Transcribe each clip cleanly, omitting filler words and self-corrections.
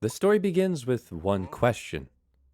The story begins with one question.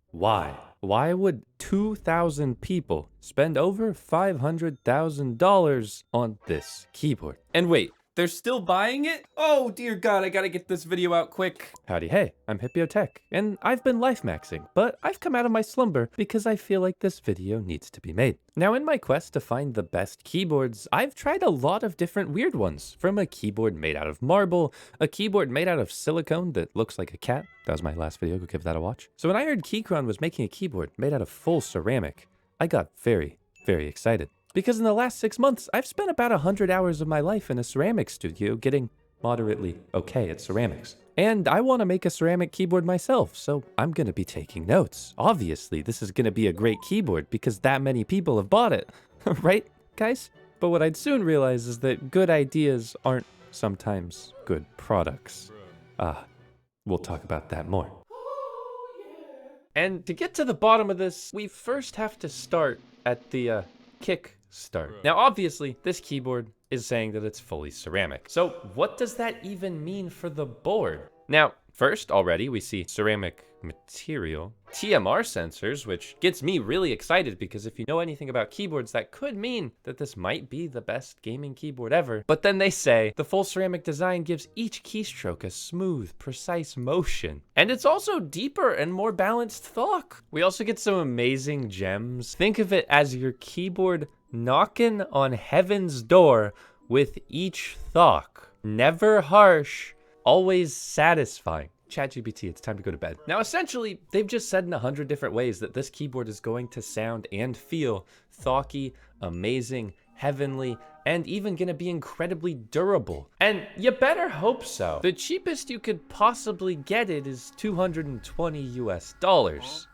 Why? Why would 2,000 people spend over $500,000 on this keyboard? And wait, they're still buying it? Oh dear God, I gotta get this video out quick. Howdy hey, I'm Hipyo Tech, and I've been life maxing, but I've come out of my slumber because I feel like this video needs to be made. Now in my quest to find the best keyboards, I've tried a lot of different weird ones, from a keyboard made out of marble, a keyboard made out of silicone that looks like a cat. That was my last video, go give that a watch. So when I heard Keychron was making a keyboard made out of full ceramic, I got very, very excited. Because in the last 6 months, I've spent about 100 hours of my life in a ceramic studio getting moderately okay at ceramics. And I want to make a ceramic keyboard myself, so I'm going to be taking notes. Obviously, this is going to be a great keyboard because that many people have bought it. Right, guys? But what I'd soon realize is that good ideas aren't sometimes good products. We'll talk about that more. And to get to the bottom of this, we first have to start at the Kickstarter. Now, obviously, this keyboard is saying that it's fully ceramic. So what does that even mean for the board? Now, first, already we see ceramic material, TMR sensors, which gets me really excited because if you know anything about keyboards, that could mean that this might be the best gaming keyboard ever. But then they say the full ceramic design gives each keystroke a smooth, precise motion. And it's also deeper and more balanced thock. We also get some amazing gems. Think of it as your keyboard knocking on heaven's door with each thock. Never harsh, always satisfying. ChatGPT, it's time to go to bed. Now, essentially, they've just said in 100 different ways that this keyboard is going to sound and feel thocky, amazing, heavenly, and even gonna be incredibly durable. And you better hope so. The cheapest you could possibly get it is $220 US,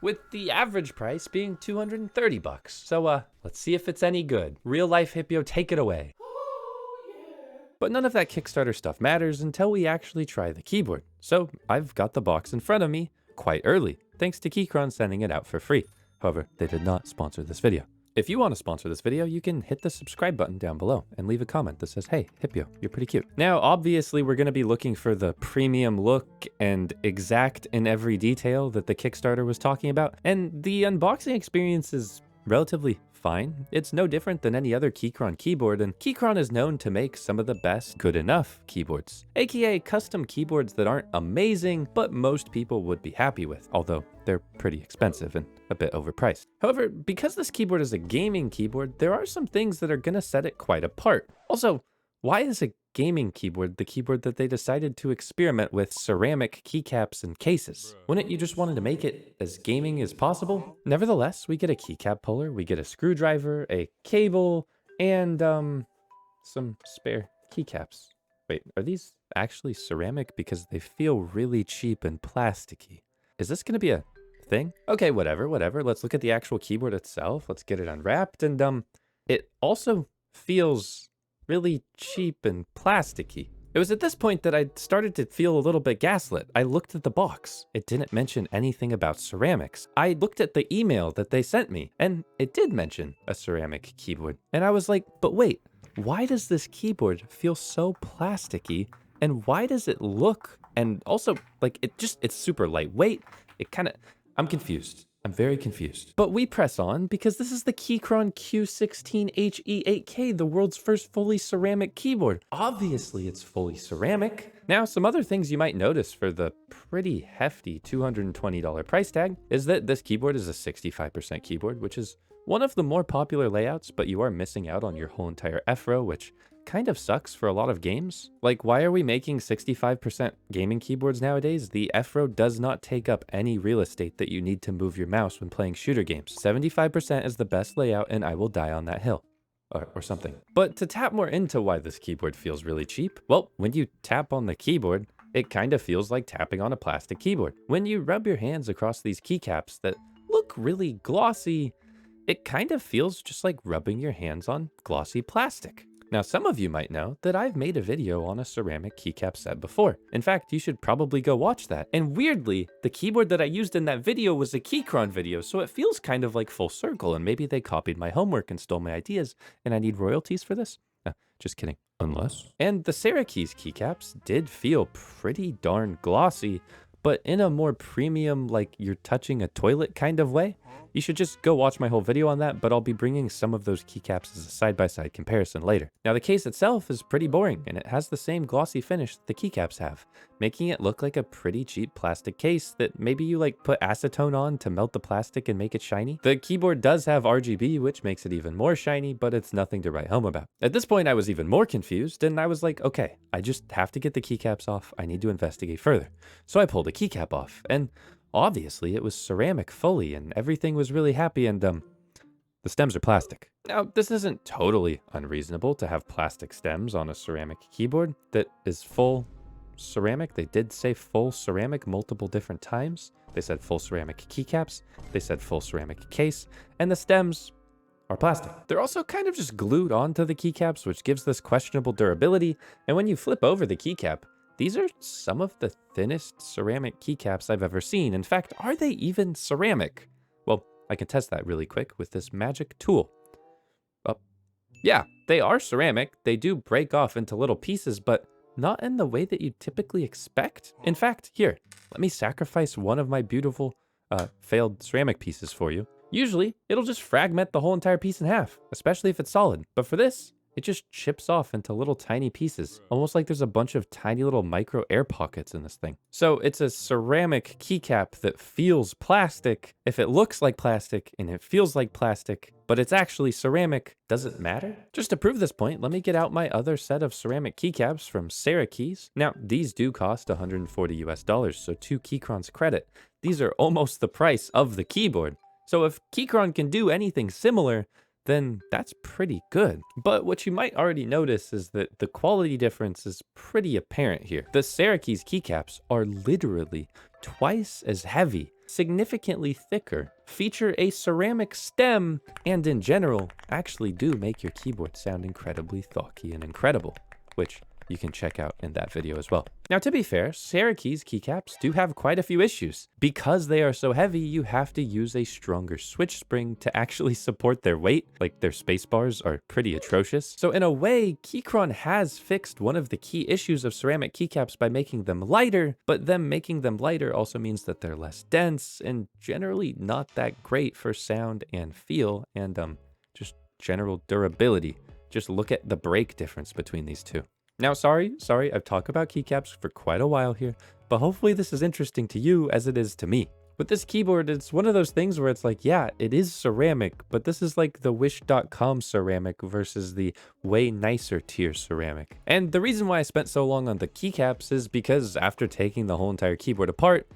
with the average price being 230 bucks. So let's see if it's any good. Real life Hipyo, take it away. But none of that Kickstarter stuff matters until we actually try the keyboard. So I've got the box in front of me quite early, thanks to Keychron sending it out for free. However, they did not sponsor this video. If you want to sponsor this video, you can hit the subscribe button down below and leave a comment that says, hey, Hipyo, you're pretty cute. Now, obviously, we're going to be looking for the premium look and exact in every detail that the Kickstarter was talking about. And the unboxing experience is relatively fine. It's no different than any other Keychron keyboard, and Keychron is known to make some of the best good enough keyboards, aka custom keyboards that aren't amazing, but most people would be happy with, although they're pretty expensive and a bit overpriced. However, because this keyboard is a gaming keyboard, there are some things that are gonna set it quite apart. Also, why is a gaming keyboard the keyboard that they decided to experiment with ceramic keycaps and cases? Wouldn't you just wanted to make it as gaming as possible? Nevertheless, we get a keycap puller, we get a screwdriver, a cable, and some spare keycaps. Wait, are these actually ceramic? Because they feel really cheap and plasticky. Is this gonna be a thing? Okay, whatever. Let's look at the actual keyboard itself. Let's get it unwrapped, and it also feels really cheap and plasticky. It was at this point that I started to feel a little bit gaslit. I looked at the box. It didn't mention anything about ceramics. I looked at the email that they sent me, and it did mention a ceramic keyboard. And I was like, but wait, why does this keyboard feel so plasticky? And why does it look, and also, like, it's super lightweight. I'm confused. I'm very confused. But we press on because this is the Keychron Q16 HE 8K, the world's first fully ceramic keyboard. Obviously, it's fully ceramic. Now, some other things you might notice for the pretty hefty $220 price tag is that this keyboard is a 65% keyboard, which is one of the more popular layouts, but you are missing out on your whole entire F-row, which kind of sucks for a lot of games. Like, why are we making 65% gaming keyboards nowadays? The F-row does not take up any real estate that you need to move your mouse when playing shooter games. 75% is the best layout, and I will die on that hill. Or something. But to tap more into why this keyboard feels really cheap, well, when you tap on the keyboard, it kind of feels like tapping on a plastic keyboard. When you rub your hands across these keycaps that look really glossy, it kind of feels just like rubbing your hands on glossy plastic. Now, some of you might know that I've made a video on a ceramic keycap set before. In fact, you should probably go watch that. And weirdly, the keyboard that I used in that video was a Keychron video, so it feels kind of like full circle, and maybe they copied my homework and stole my ideas, and I need royalties for this? Just kidding. Unless. And the Syracuse keycaps did feel pretty darn glossy, but in a more premium, like you're touching a toilet kind of way. You should just go watch my whole video on that, but I'll be bringing some of those keycaps as a side-by-side comparison later. Now the case itself is pretty boring, and it has the same glossy finish that the keycaps have, making it look like a pretty cheap plastic case that maybe you like put acetone on to melt the plastic and make it shiny. The keyboard does have RGB, which makes it even more shiny, but it's nothing to write home about. At this point, I was even more confused, and I was like, okay, I just have to get the keycaps off. I need to investigate further. So I pulled a keycap off, and obviously it was ceramic fully, and everything was really happy, and the stems are plastic. Now, this isn't totally unreasonable to have plastic stems on a ceramic keyboard that is full ceramic. They did say full ceramic multiple different times. They said full ceramic keycaps, they said full ceramic case, and the stems are plastic. They're also kind of just glued onto the keycaps, which gives this questionable durability, and when you flip over the keycap, these are some of the thinnest ceramic keycaps I've ever seen. In fact, are they even ceramic? Well, I can test that really quick with this magic tool. Oh, yeah, they are ceramic. They do break off into little pieces, but not in the way that you typically expect. In fact, here, let me sacrifice one of my beautiful failed ceramic pieces for you. Usually, it'll just fragment the whole entire piece in half, especially if it's solid. But for this, it just chips off into little tiny pieces, almost like there's a bunch of tiny little micro air pockets in this thing. So it's a ceramic keycap that feels plastic. If it looks like plastic and it feels like plastic, but it's actually ceramic, does it matter? Just to prove this point, let me get out my other set of ceramic keycaps from Sarah Keys. Now, these do cost $140 US, so to Keychron's credit, these are almost the price of the keyboard. So if Keychron can do anything similar, then that's pretty good. But what you might already notice is that the quality difference is pretty apparent here. The Sarah Keys keycaps are literally twice as heavy, significantly thicker, feature a ceramic stem, and in general, actually do make your keyboard sound incredibly thocky and incredible, which you can check out in that video as well. Now, to be fair, Sarah Keys keycaps do have quite a few issues. Because they are so heavy, you have to use a stronger switch spring to actually support their weight. Like, their space bars are pretty atrocious. So in a way, Keychron has fixed one of the key issues of ceramic keycaps by making them lighter, but them making them lighter also means that they're less dense and generally not that great for sound and feel and just general durability. Just look at the break difference between these two. Now, sorry, I've talked about keycaps for quite a while here, but hopefully this is interesting to you as it is to me. With this keyboard, it's one of those things where it's like, yeah, it is ceramic, but this is like the Wish.com ceramic versus the way nicer tier ceramic. And the reason why I spent so long on the keycaps is because after taking the whole entire keyboard apart,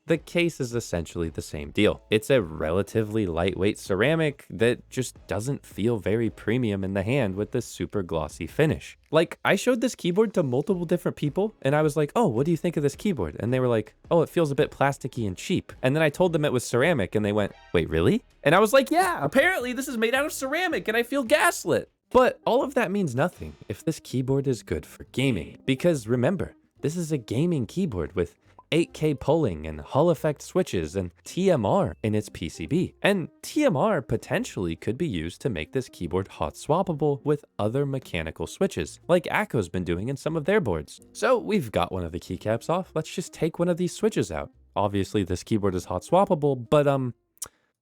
the case is essentially the same deal. It's a relatively lightweight ceramic that just doesn't feel very premium in the hand with this super glossy finish. Like, I showed this keyboard to multiple different people and I was like, oh, what do you think of this keyboard? And they were like, oh, it feels a bit plasticky and cheap. And then I told them it was ceramic and they went, wait, really? And I was like, yeah, apparently this is made out of ceramic and I feel gaslit. But all of that means nothing if this keyboard is good for gaming. Because remember, this is a gaming keyboard with 8K polling and Hall effect switches and TMR in its PCB. And TMR potentially could be used to make this keyboard hot swappable with other mechanical switches, like Acco's been doing in some of their boards. So we've got one of the keycaps off, let's just take one of these switches out. Obviously this keyboard is hot swappable, but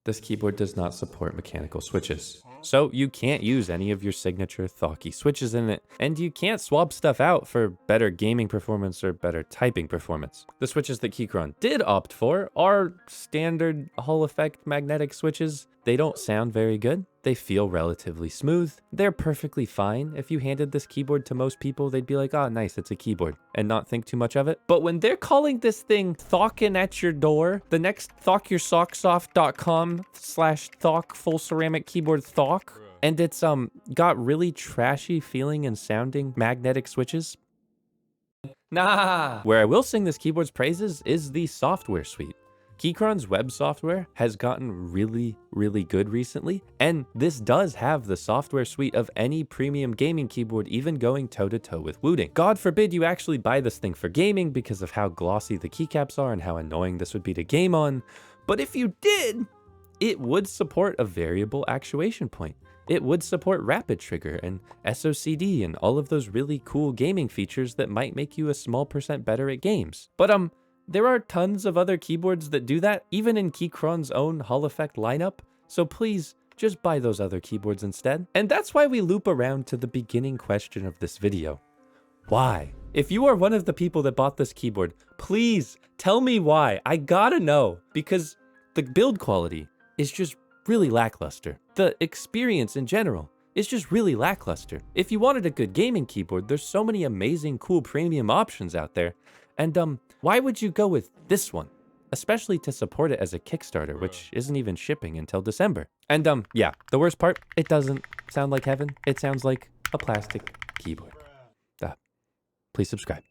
this keyboard does not support mechanical switches. So you can't use any of your signature thocky switches in it, and you can't swap stuff out for better gaming performance or better typing performance. The switches that Keychron did opt for are standard Hall effect magnetic switches. They don't sound very good. They feel relatively smooth. They're perfectly fine. If you handed this keyboard to most people, they'd be like, oh, nice, it's a keyboard, and not think too much of it. But when they're calling this thing thocking at your door, the next thockyoursocksoff.com/thock full ceramic keyboard thock, and it's got really trashy feeling and sounding magnetic switches. Nah. Where I will sing this keyboard's praises is the software suite. Keychron's web software has gotten really, really good recently, and this does have the software suite of any premium gaming keyboard, even going toe-to-toe with Wooting. God forbid you actually buy this thing for gaming because of how glossy the keycaps are and how annoying this would be to game on, but if you did, it would support a variable actuation point. It would support rapid trigger and SOCD and all of those really cool gaming features that might make you a small percent better at games. But there are tons of other keyboards that do that, even in Keychron's own Hall Effect lineup, so please just buy those other keyboards instead. And that's why we loop around to the beginning question of this video. Why? If you are one of the people that bought this keyboard, please tell me why. I gotta know, because the build quality is just really lackluster. The experience in general is just really lackluster. If you wanted a good gaming keyboard, there's so many amazing, cool premium options out there. And why would you go with this one? Especially to support it as a Kickstarter, which isn't even shipping until December. And yeah, the worst part, it doesn't sound like heaven. It sounds like a plastic keyboard. Please subscribe.